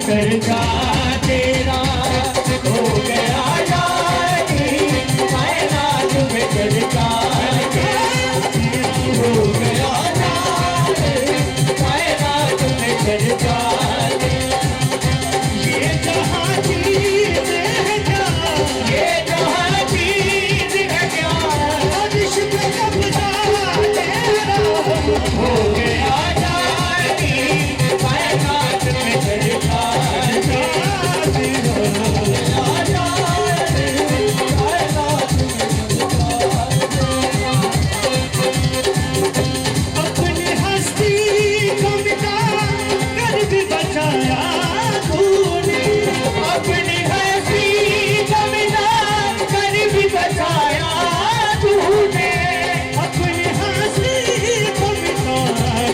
करता तेरा हो गया जानी, मैं नाच में करता हो गया जानी, मैं नाच में करता। ये जहाँ चीज है क्या, ये जहाँ चीज है क्या, इश्क कब्जा तेरा हो गया जानी, मैं नाच में करता अपनी हस्ती को मिटा कर भी बचाया तूने, अपनी हस्ती को मिटा कर भी बचाया तूने, अपनी हस्ती को मिटा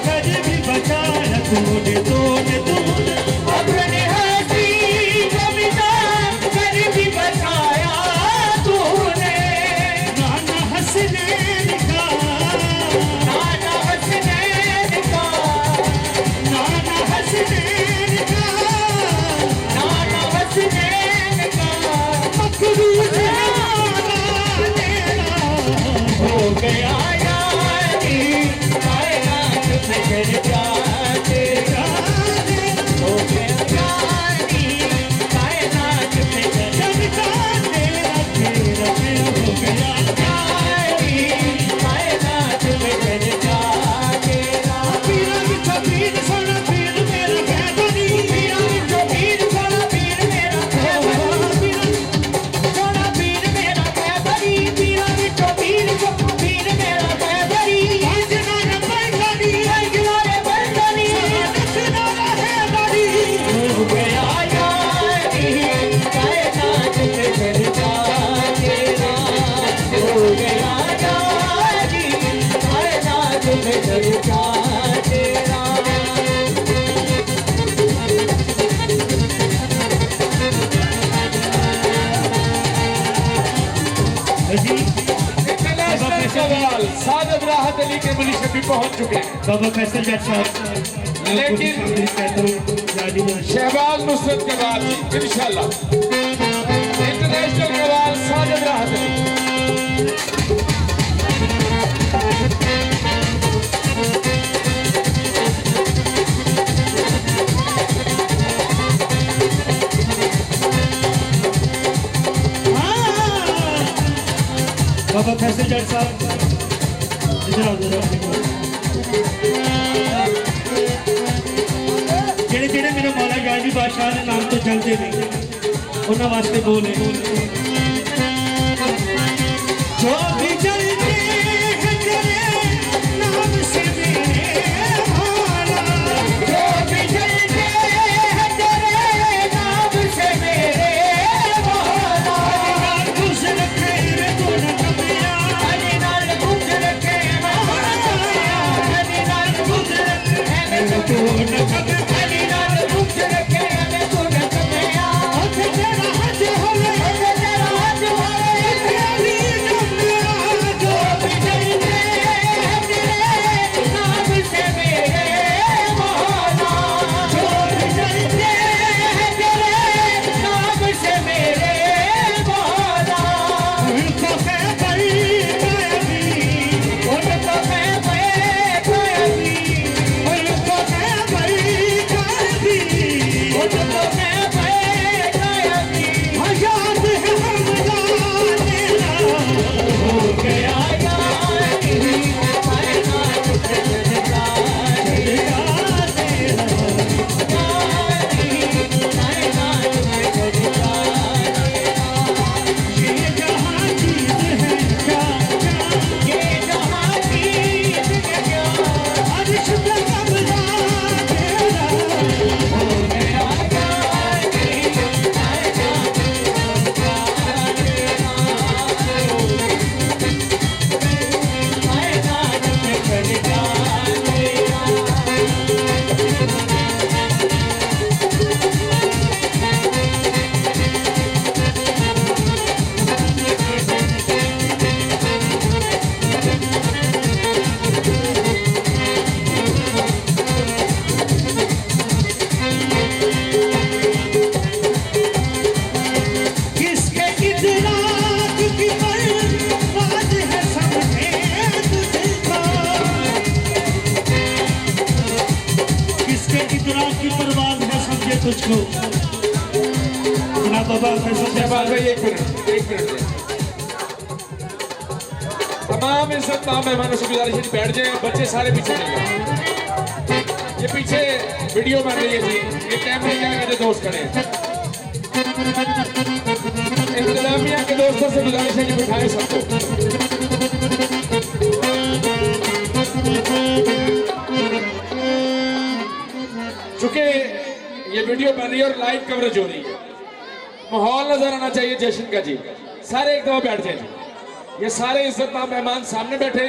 कर भी बचाया तूने, तूने तूने अपनी हस्ती को मिटा कर भी बचाया तूने। नाना हसनैन का, नाना हसनैन का, नाना हसनैन का, नाना हसनैन का मखरूज नाना तेरा हो गया यानी, कायनात में करता तेरा हो गया यानी, कायनात में करता तेरा, तेरा हो गया यानी, कायनात में करता तेरा। पीरा विचो पीर सोना पीर मेरा कहतनी, पीरा विचो पीर सोना पीर मेरा कहतनी, सोना पीर मेरा कहतनी, पीरा विचो पीर सोना पीर मेरा कहतनी। भांजना न बंदनी, भांजना न बंदनी, नचना है दादी हो गया यानी, कायनात में करता तेरा हो गया यानी, कायनात में करता तेरा। इंटरनेशनल कव्वाल साजिद राहत अली के मुलिक भी पहुंच चुके हैं, बाबा फैसल जट साहब लेकिन शहबाज नुसरत के बाद इंशाल्लाह इंटरनेशनल कव्वाल साजिद राहत अली। बाबा फैसल जट साहब इधर आओ, इधर आओ। जेड़े जेड़े मेरे मौला गाजी बादशाह के नाम तो चलते नहीं, उन्होंने वास्ते बोले जो भी चलते हैं तेरे नाम से मेरे मौला, जो भी चलते हैं तेरे नाम से मेरे मौला, खुश रखे रे तो न कबिया, हरी नाल खुश रखे मैं कबिया, हरी नाल खुश रखे मैं तो न कबिया, हरी नाल खुश रखे मैं तो न कबिया। तेरा हज होवे, तेरा हाथ वाले तेरी जब मेरा बाबा फैसल शहबाज भाई एक मिनट तमाम इज्जत तमाम मेहमानों से गुजारिश है कि बैठ जाए, बच्चे सारे पीछे चले जाए। ये पीछे वीडियो बन रही है जी, ये कैमरे क्या कहते दोस्त खड़े हैं। इंतजामिया के दोस्तों से गुजारिश है कि बिठाएं सबको। चूंकि ये वीडियो बन रही है और लाइव कवरेज हो रही है, माहौल नजर आना चाहिए जश्न का जी। सारे एक दफा बैठ जाए। ये सारे इज्जतमान मेहमान सामने बैठे,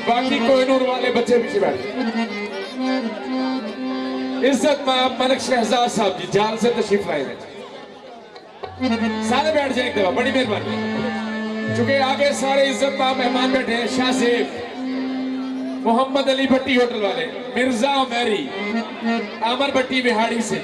बाकी कोहिनूर वाले बच्चे पीछे बैठे। इज्जतमान मलिक शहजाद साहब जी जाल से तशरीफ लाए हैं, सारे बैठ जाए एक दफा, बड़ी मेहरबानी। चूंकि आगे सारे इज्जतमान मेहमान बैठे हैं, शाह सेफ, मोहम्मद अली भट्टी होटल वाले, मिर्जा मैरी, आमर भट्टी बिहाड़ी से।